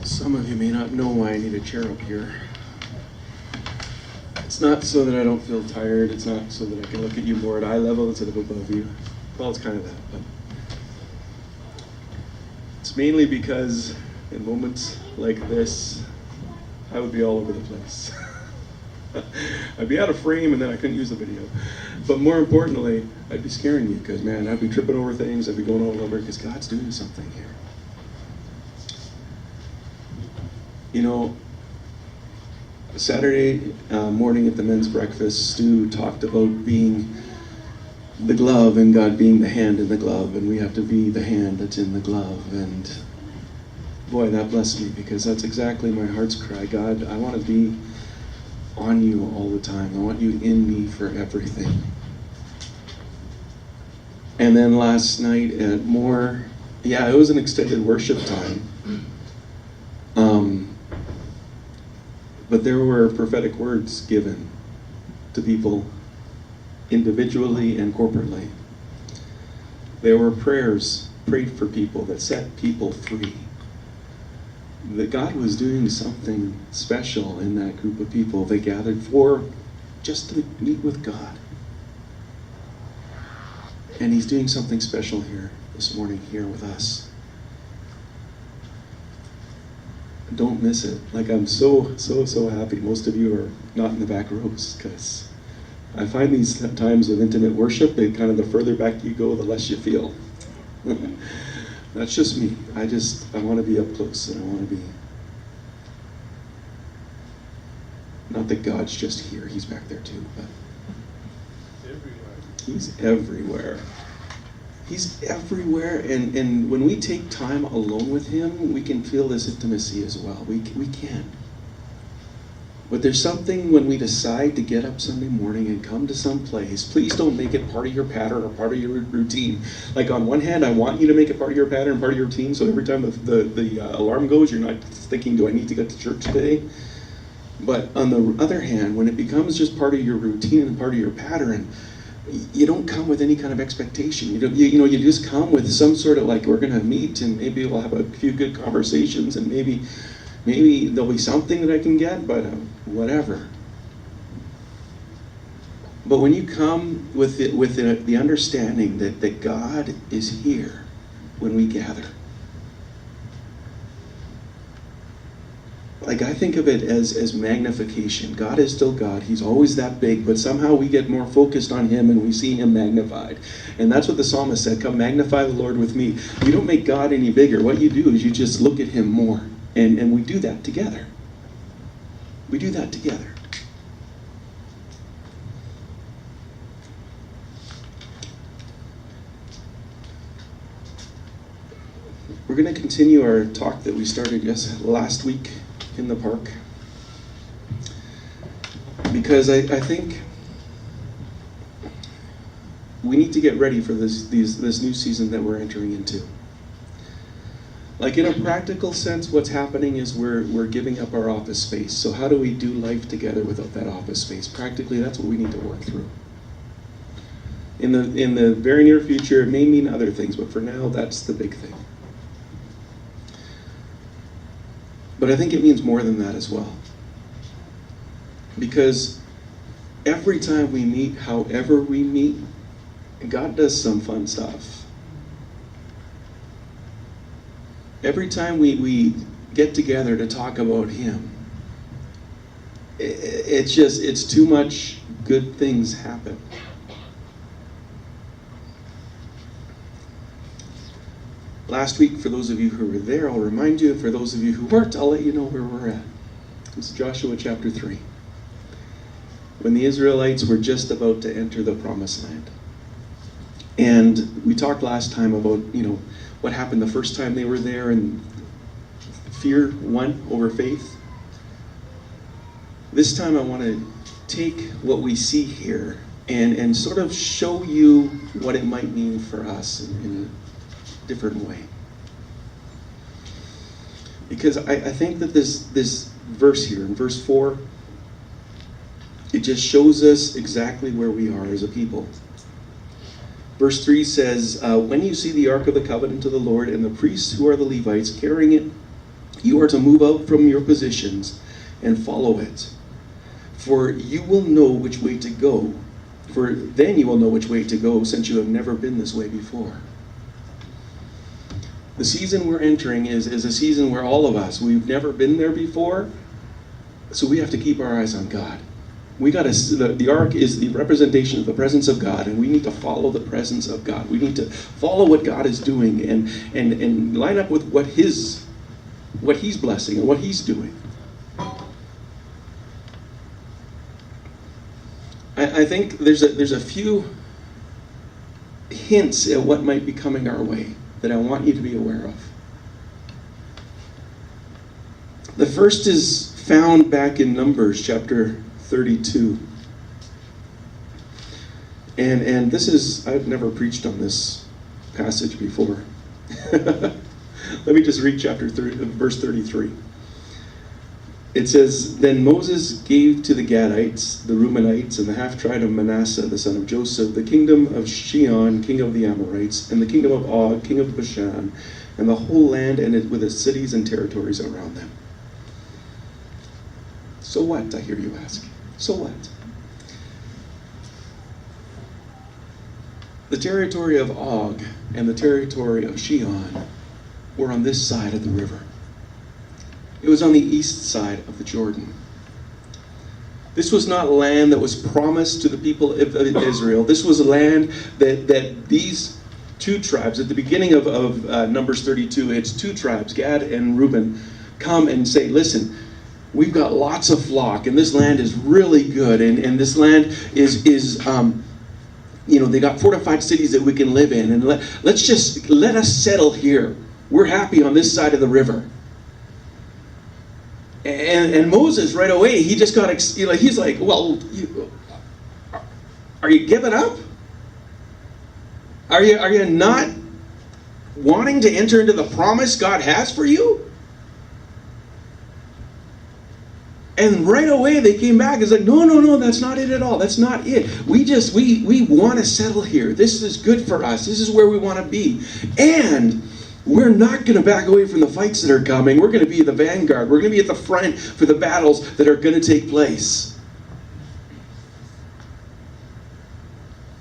Some of you may not know why I need a chair up here. It's not so that I don't feel tired. It's not so that I can look at you more at eye level instead of above you. Well, it's kind of that, but it's mainly because in moments like this, I would be all over the place. I'd be out of frame and then I couldn't use the video. But more importantly, I'd be scaring you because, man, I'd be tripping over things. I'd be going all over because God's doing something here. You know, Saturday morning at the men's breakfast, Stu talked about being the glove and God being the hand in the glove, and we have to be the hand that's in the glove. And boy, that blessed me because that's exactly my heart's cry. God, I want to be on you all the time. I want you in me for everything. And then last night at it was an extended worship time. But there were prophetic words given to people individually and corporately. There were prayers prayed for people that set people free. That God was doing something special in that group of people they gathered for just to meet with God. And He's doing something special here this morning, here with us. Don't miss it. Like, I'm so happy most of you are not in the back rows, because I find these times of intimate worship, and kind of the further back you go, the less you feel. That's just me. I want to be up close, and I want to be. Not that God's just here, He's back there too, but He's everywhere. He's everywhere, and when we take time alone with Him, we can feel this intimacy as well. We can. But there's something when we decide to get up Sunday morning and come to some place. Please don't make it part of your pattern or part of your routine. Like, on one hand, I want you to make it part of your pattern, part of your routine, so every time the alarm goes, you're not thinking, do I need to get to church today? But on the other hand, when it becomes just part of your routine and part of your pattern, you don't come with any kind of expectation. You just come with some sort of, like, we're going to meet and maybe we'll have a few good conversations and maybe there'll be something that I can get, but whatever. But when you come with the understanding that God is here when we gather, like, I think of it as magnification. God is still God. He's always that big, but somehow we get more focused on Him and we see Him magnified. And that's what the psalmist said, come magnify the Lord with me. You don't make God any bigger. What you do is you just look at Him more. And we do that together. We do that together. We're going to continue our talk that we started last week in the park, because I think we need to get ready for this new season that we're entering into. Like, in a practical sense, what's happening is we're giving up our office space. So how do we do life together without that office space? Practically, that's what we need to work through. In the very near future, it may mean other things, but for now, that's the big thing. But I think it means more than that as well. Because every time we meet, however we meet, God does some fun stuff. Every time we get together to talk about Him, it's too much good things happen. Last week, for those of you who were there, I'll remind you. For those of you who weren't, I'll let you know where we're at. It's Joshua chapter 3. When the Israelites were just about to enter the promised land. And we talked last time about, what happened the first time they were there, and fear won over faith. This time I want to take what we see here and sort of show you what it might mean for us in a different way. Because I think that this verse here, in verse 4, it just shows us exactly where we are as a people. Verse 3 says, when you see the Ark of the Covenant of the Lord and the priests who are the Levites carrying it You are to move out from your positions and follow it. For you will know which way to go. For then you will know which way to go, since you have never been this way before. The season we're entering is a season where all of us, we've never been there before, so we have to keep our eyes on God. The ark is the representation of the presence of God, and we need to follow the presence of God. We need to follow what God is doing and line up with what He's blessing and what He's doing. I think there's a few hints at what might be coming our way that I want you to be aware of. The first is found back in Numbers chapter 32. And this is, I've never preached on this passage before. Let me just read verse 33. It says, Then Moses gave to the Gadites, the Reubenites, and the half-tribe of Manasseh, the son of Joseph, the kingdom of Sihon, king of the Amorites, and the kingdom of Og, king of Bashan, and the whole land and with its cities and territories around them. So what, I hear you ask? So what? The territory of Og and the territory of Sihon were on this side of the river. It was on the east side of the Jordan. This was not land that was promised to the people of Israel. This was land that these two tribes, at the beginning of Numbers 32, it's two tribes, Gad and Reuben, come and say, listen, we've got lots of flock, and this land is really good, and this land is they got fortified cities that we can live in, and let us settle here. We're happy on this side of the river. And Moses right away, he just got, he's like, well, are you giving up? Are you not wanting to enter into the promise God has for you? And right away they came back. It's like, no, that's not it at all. That's not it. We want to settle here. This is good for us. This is where we want to be. And we're not going to back away from the fights that are coming. We're going to be at the vanguard. We're going to be at the front for the battles that are going to take place.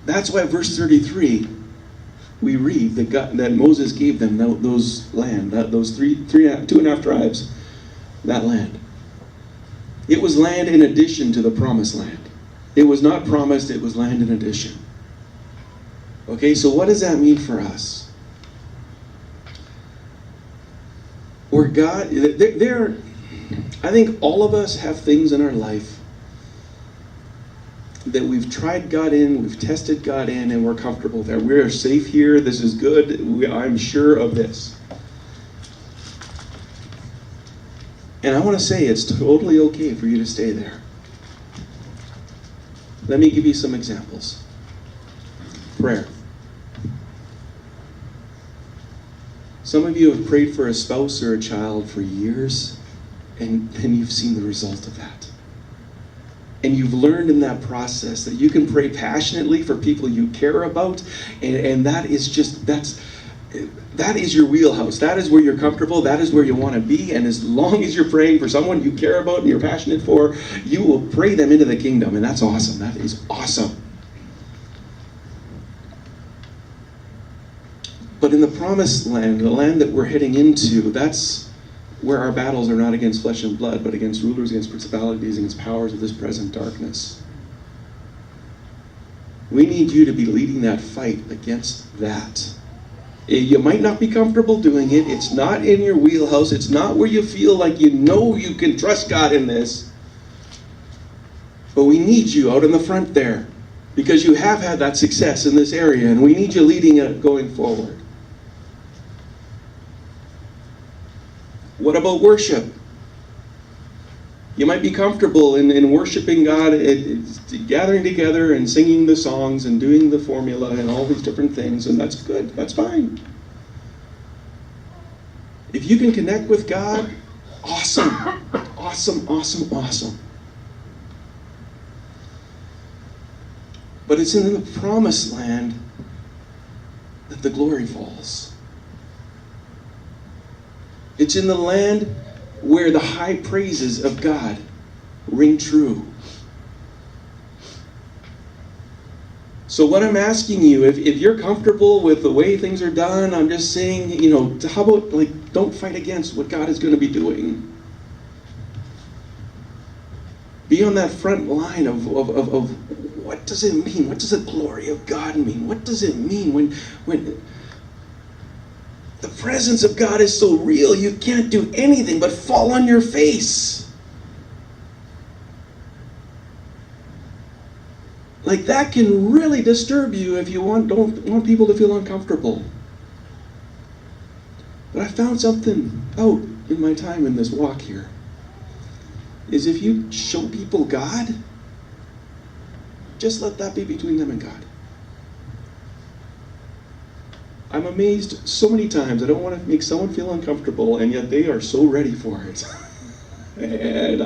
That's why verse 33, we read that Moses gave them those land, those 2.5 tribes, that land. It was land in addition to the promised land. It was not promised, it was land in addition. Okay, so what does that mean for us? Where God, I think all of us have things in our life that we've tried God in, we've tested God in, and we're comfortable there. We're safe here, this is good, I'm sure of this. And I want to say it's totally okay for you to stay there. Let me give you some examples. Prayer. Some of you have prayed for a spouse or a child for years, and you've seen the result of that. And you've learned in that process that you can pray passionately for people you care about, and that is your wheelhouse. That is where you're comfortable. That is where you want to be. And as long as you're praying for someone you care about and you're passionate for, you will pray them into the kingdom. And that's awesome. That is awesome. But in the promised land, the land that we're heading into, that's where our battles are not against flesh and blood, but against rulers, against principalities, against powers of this present darkness. We need you to be leading that fight against that. You might not be comfortable doing it. It's not in your wheelhouse. It's not where you feel like you know you can trust God in this. But we need you out in the front there, because you have had that success in this area, and we need you leading it going forward. What about worship? You might be comfortable in worshiping God, gathering together and singing the songs and doing the formula and all these different things, and that's good. That's fine. If you can connect with God, awesome. Awesome, awesome, awesome. But it's in the promised land that the glory falls. It's in the land where the high praises of God ring true. So what I'm asking you, if you're comfortable with the way things are done, I'm just saying, how about, don't fight against what God is going to be doing. Be on that front line of what does it mean? What does the glory of God mean? What does it mean when the presence of God is so real you can't do anything but fall on your face? That can really disturb you if you don't want people to feel uncomfortable. But I found something out in my time in this walk here. Is if you show people God, just let that be between them and God. I'm amazed so many times. I don't want to make someone feel uncomfortable, and yet they are so ready for it. And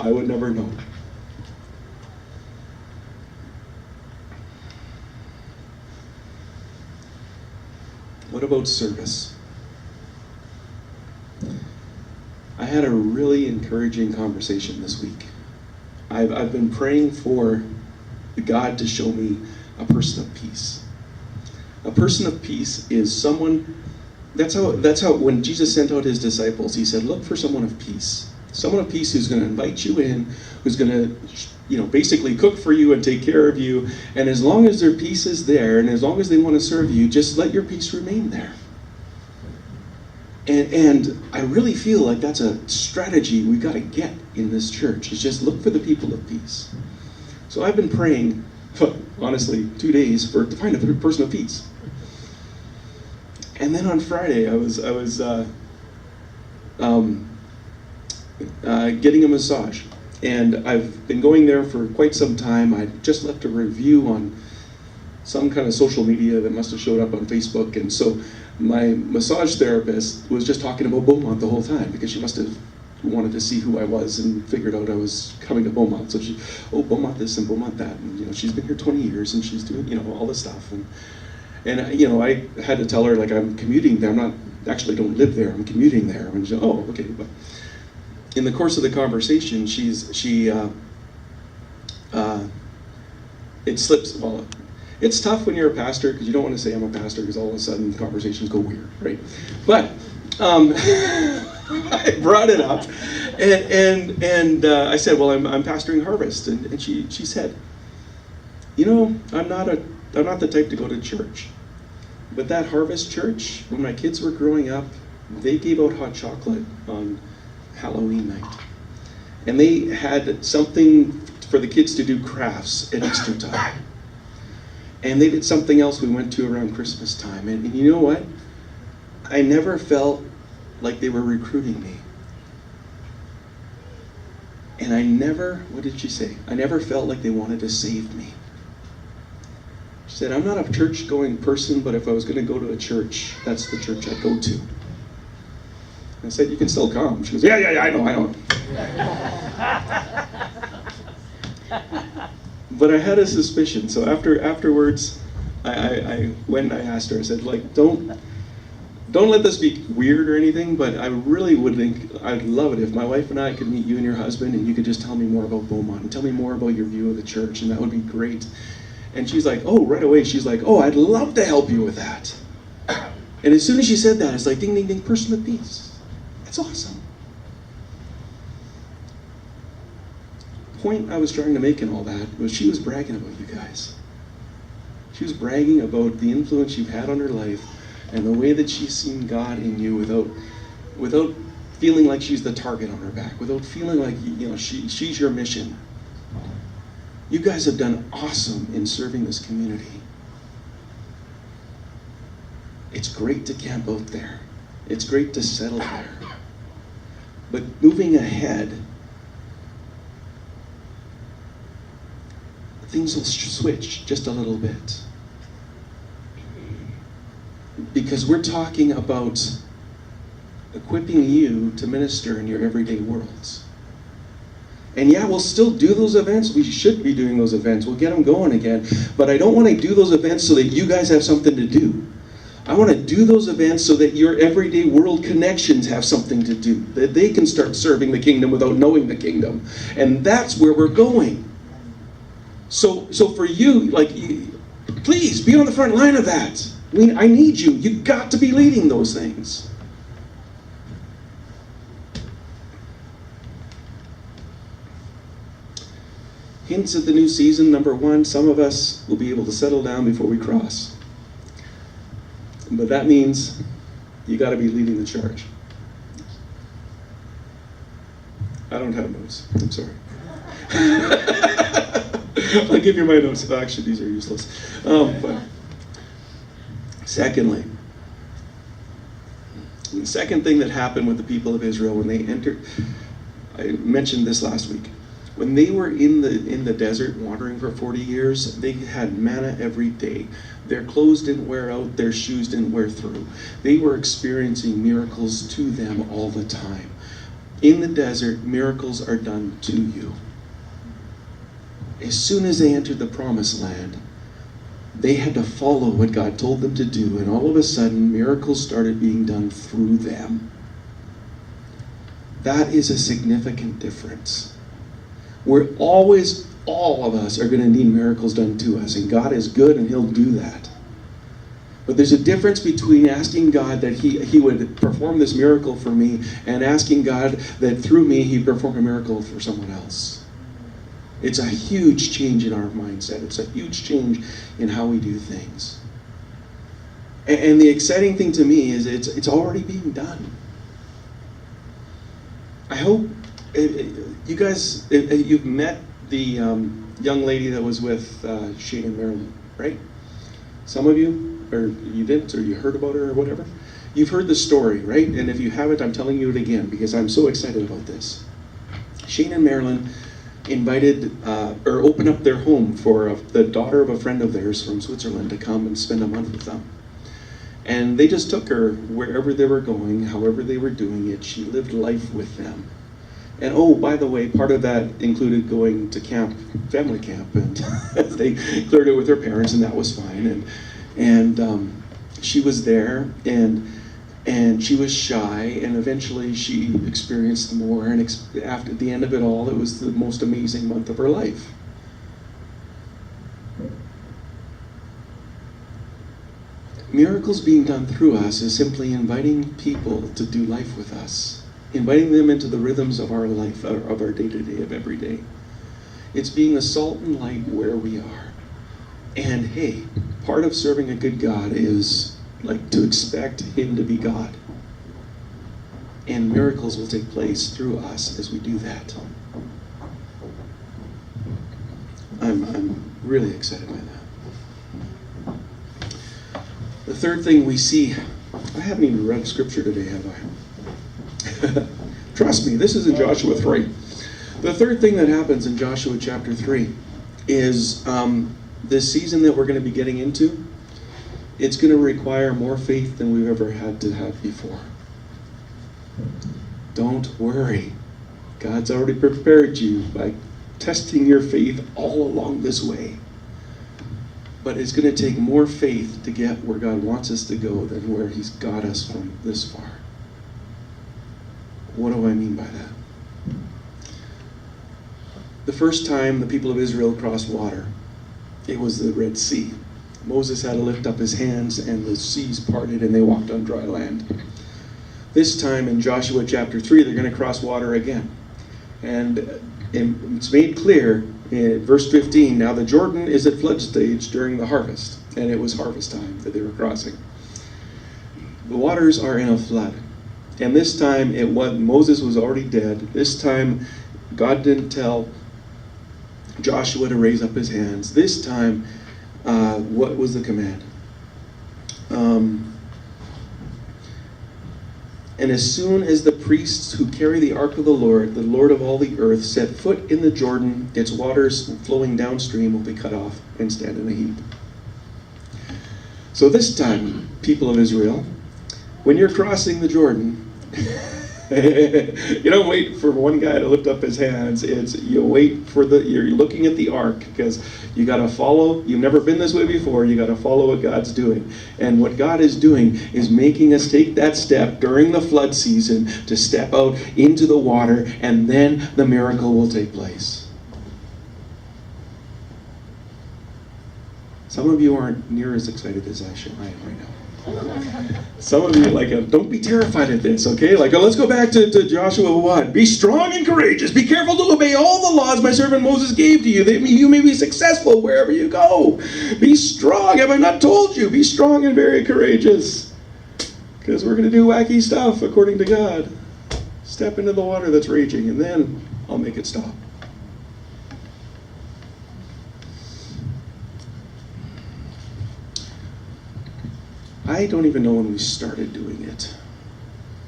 I would never know. What about service? I had a really encouraging conversation this week. I've been praying for God to show me a person of peace. A person of peace is someone, that's how when Jesus sent out his disciples, he said, look for someone of peace. Someone of peace who's going to invite you in, who's going to, basically cook for you and take care of you. And as long as their peace is there, and as long as they want to serve you, just let your peace remain there. And I really feel like that's a strategy we've got to get in this church, is just look for the people of peace. So I've been praying, honestly, 2 days to find a person of peace. And then on Friday, I was getting a massage. And I've been going there for quite some time. I just left a review on some kind of social media that must have showed up on Facebook. And so my massage therapist was just talking about Beaumont the whole time, because she must have wanted to see who I was and figured out I was coming to Beaumont. So she, Beaumont this and Beaumont that. And, she's been here 20 years and she's doing, all this stuff. And I had to tell her, I'm commuting there. Don't live there. I'm commuting there. And she, okay. But in the course of the conversation, it slips. Well, it's tough when you're a pastor, because you don't want to say I'm a pastor, because all of a sudden conversations go weird, right? But I brought it up, and I said, well, I'm pastoring Harvest, and she said, I'm not the type to go to church, but that Harvest church, when my kids were growing up, they gave out hot chocolate on Halloween night, and they had something for the kids to do crafts at Easter time, and they did something else we went to around Christmas time, and you know what? I never felt like they were recruiting me, and what did she say? I never felt like they wanted to save me. She said, I'm not a church-going person, but if I was going to go to a church, that's the church I'd go to. I said, you can still come. She goes, yeah, I know. But I had a suspicion. So afterwards, I went and I asked her, I said, don't let this be weird or anything, but I really would think, I'd love it if my wife and I could meet you and your husband, and you could just tell me more about Beaumont, and tell me more about your view of the church, and that would be great. And she's like, right away, she's like, I'd love to help you with that. And as soon as she said that, it's like, ding, ding, ding, person of peace. That's awesome. The point I was trying to make in all that was she was bragging about you guys. She was bragging about the influence you've had on her life and the way that she's seen God in you without feeling like she's the target on her back, without feeling like she's your mission. You guys have done awesome in serving this community. It's great to camp out there. It's great to settle there. But moving ahead, things will switch just a little bit. Because we're talking about equipping you to minister in your everyday worlds. And yeah, we'll still do those events. We should be doing those events. We'll get them going again. But I don't want to do those events so that you guys have something to do. I want to do those events so that your everyday world connections have something to do, that they can start serving the kingdom without knowing the kingdom. And that's where we're going. So for you, please be on the front line of that. I need you. You've got to be leading those things. Hints at the new season. Number one, some of us will be able to settle down before we cross. But that means you got to be leading the charge. I don't have notes. I'm sorry. I'll give you my notes. Actually, these are useless. But secondly, the second thing that happened with the people of Israel when they entered, I mentioned this last week. When they were in the desert wandering for 40 years, they had manna every day. Their clothes didn't wear out, their shoes didn't wear through. They were experiencing miracles to them all the time. In the desert, miracles are done to you. As soon as they entered the promised land, they had to follow what God told them to do, and all of a sudden, miracles started being done through them. That is a significant difference. We're always, all of us are going to need miracles done to us, and God is good and He'll do that. But there's a difference between asking God that He would perform this miracle for me and asking God that through me He'd perform a miracle for someone else. It's a huge change in our mindset. It's a huge change in how we do things. And the exciting thing to me is it's already being done. I hope you guys, you've met the young lady that was with Shane and Marilyn, right? Some of you, or you didn't, or you heard about her or whatever. You've heard the story, right? And if you haven't, I'm telling you it again because I'm so excited about this. Shane and Marilyn invited, or opened up their home for the daughter of a friend of theirs from Switzerland to come and spend a month with them. And they just took her wherever they were going, however they were doing it. She lived life with them. And oh, by the way, part of that included going to camp, family camp, and they cleared it with her parents, and that was fine. And she was there, and she was shy, and eventually she experienced more. And after the end of it all, it was the most amazing month of her life. Miracles being done through us is simply inviting people to do life with us. Inviting them into the rhythms of our life, of our day-to-day, of every day. It's being a salt and light where we are. And hey, part of serving a good God is to expect Him to be God. And miracles will take place through us as we do that. I'm really excited by that. The third thing we see, I haven't even read scripture today, have I? Trust me, this is in Joshua 3. The third thing that happens in Joshua chapter 3 is this season that we're going to be getting into, it's going to require more faith than we've ever had to have before. Don't worry. God's already prepared you by testing your faith all along this way. But it's going to take more faith to get where God wants us to go than where He's got us from this far. What do I mean by that? The first time the people of Israel crossed water, it was the Red Sea. Moses had to lift up his hands and the seas parted and they walked on dry land. This time in Joshua chapter 3, they're going to cross water again. And it's made clear in verse 15, now the Jordan is at flood stage during the harvest. And it was harvest time that they were crossing. The waters are in a flood. And this time, Moses was already dead. This time, God didn't tell Joshua to raise up his hands. This time, what was the command? And as soon as the priests who carry the ark of the Lord of all the earth, set foot in the Jordan, its waters flowing downstream will be cut off and stand in a heap. So this time, people of Israel, when you're crossing the Jordan, You don't wait for one guy to lift up his hands. It's you wait for you're looking at the ark, because you got to follow. You've never been this way before. You got to follow what God's doing. And what God is doing is making us take that step during the flood season to step out into the water, and then the miracle will take place. Some of you aren't near as excited as I am right now. Some of you don't be terrified at this, okay? Let's go back to Joshua 1. Be strong and courageous. Be careful to obey all the laws my servant Moses gave to you, that you may be successful wherever you go. Be strong. Have I not told you? Be strong and very courageous. Because we're going to do wacky stuff according to God. Step into the water that's raging, and then I'll make it stop. I don't even know when we started doing it,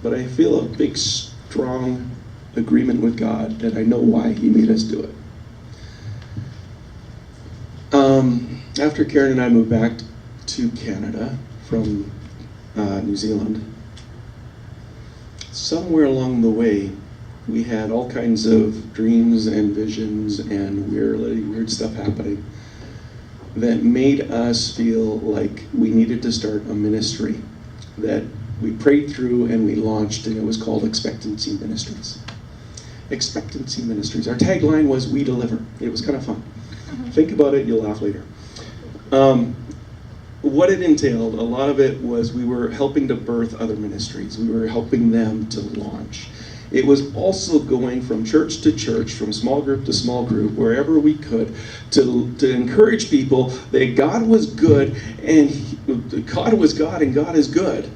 but I feel a big, strong agreement with God that I know why He made us do it. After Karen and I moved back to Canada from New Zealand, somewhere along the way, we had all kinds of dreams and visions and weird stuff happening that made us feel like we needed to start a ministry that we prayed through and we launched, and it was called Expectancy Ministries. Expectancy Ministries. Our tagline was, "We deliver." It was kind of fun. Think about it, you'll laugh later. What it entailed, a lot of it was we were helping to birth other ministries. We were helping them to launch. It was also going from church to church, from small group to small group, wherever we could, to encourage people that God was good, and God was God, and God is good.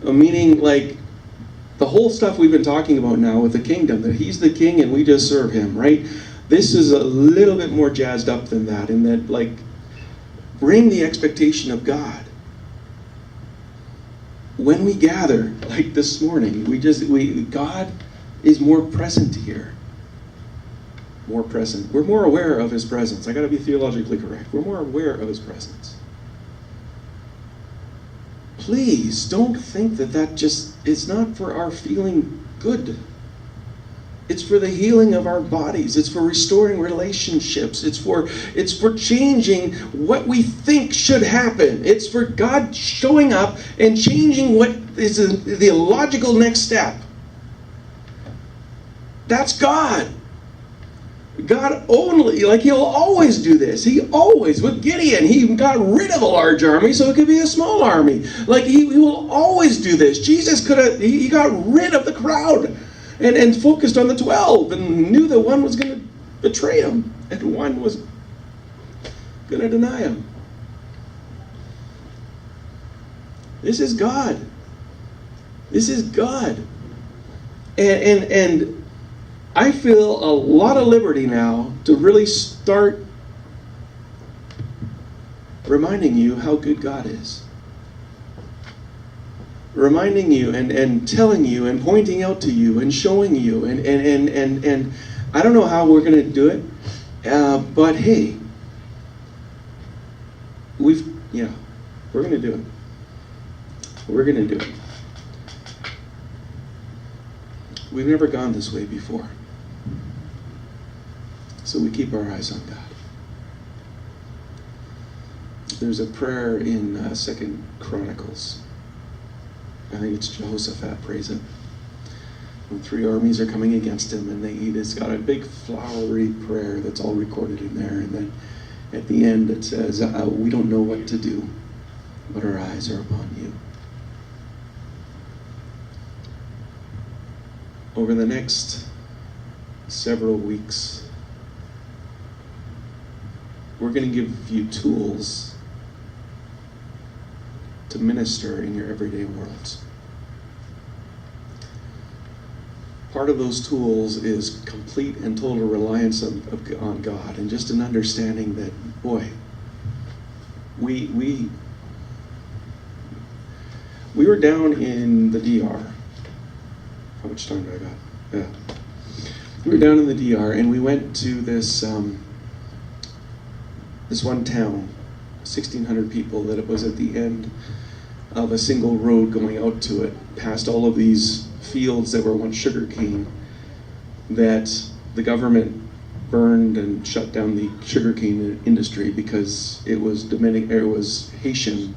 Meaning, the whole stuff we've been talking about now with the kingdom, that He's the king and we just serve Him, right? This is a little bit more jazzed up than that, in that, bring the expectation of God. When we gather, like this morning, God is more present here. More present. We're more aware of His presence. I got to be theologically correct. We're more aware of His presence. Please don't think that just is not for our feeling good. It's for the healing of our bodies. It's for restoring relationships. It's for changing what we think should happen. It's for God showing up and changing what is the logical next step. That's God. God only, He'll always do this. He always, with Gideon, He got rid of a large army so it could be a small army. He will always do this. Jesus he got rid of the crowd. And focused on the 12 and knew that one was going to betray Him and one was going to deny Him. This is God. This is God. And I feel a lot of liberty now to really start reminding you how good God is. Reminding you and telling you and pointing out to you and showing you and I don't know how we're going to do it, but hey, we're going to do it. We're going to do it. We've never gone this way before, so we keep our eyes on God. There's a prayer in 2 Chronicles. I think it's Jehoshaphat prays it. When 3 armies are coming against him, and it's got a big flowery prayer that's all recorded in there. And then at the end it says, "We don't know what to do, but our eyes are upon you." Over the next several weeks, we're going to give you tools to minister in your everyday world. Part of those tools is complete and total reliance on God, and just an understanding that, boy, we were down in the DR. How much time do I got? Yeah. We were down in the DR, and we went to this one town, 1,600 people, that it was at the end of a single road going out to it, past all of these fields that were once sugarcane that the government burned and shut down the sugarcane industry because it was Haitian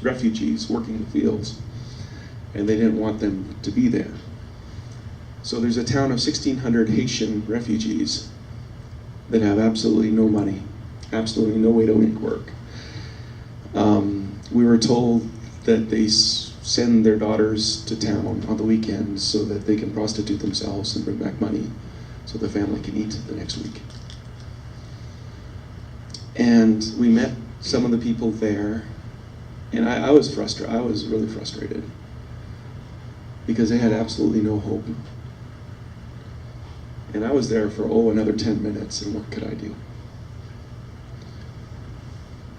refugees working the fields, and they didn't want them to be there. So there's a town of 1,600 Haitian refugees that have absolutely no money, absolutely no way to make work. We were told that they send their daughters to town on the weekends so that they can prostitute themselves and bring back money so the family can eat the next week. And we met some of the people there, and I was frustrated. I was really frustrated because they had absolutely no hope. And I was there for another 10 minutes, and what could I do?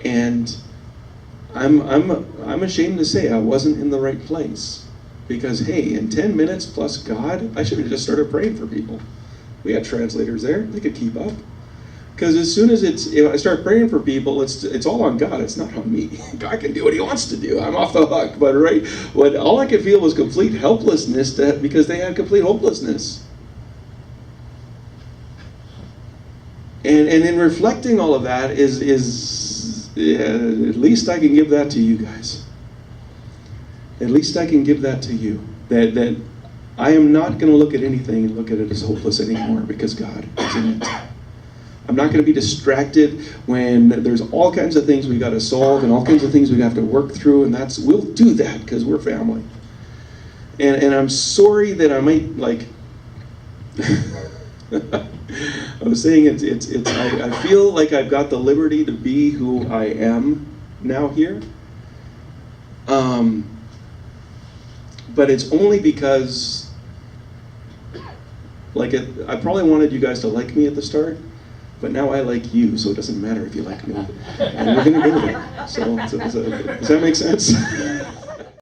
And I'm ashamed to say I wasn't in the right place, because hey, in 10 minutes plus God, I should have just started praying for people. We had translators there; they could keep up. Because as soon as I start praying for people, it's all on God. It's not on me. God can do what He wants to do. I'm off the hook. But all I could feel was complete helplessness because they had complete hopelessness. And in reflecting all of that at least I can give that to you guys. At least I can give that to you. That I am not going to look at anything and look at it as hopeless anymore because God is in it. I'm not going to be distracted when there's all kinds of things we got to solve and all kinds of things we have to work through, and we'll do that because we're family. And I'm sorry that I might I was saying I feel like I've got the liberty to be who I am now here. But it's only because I probably wanted you guys to like me at the start, but now I like you, so it doesn't matter if you like me. And we're going to go there. So does that make sense?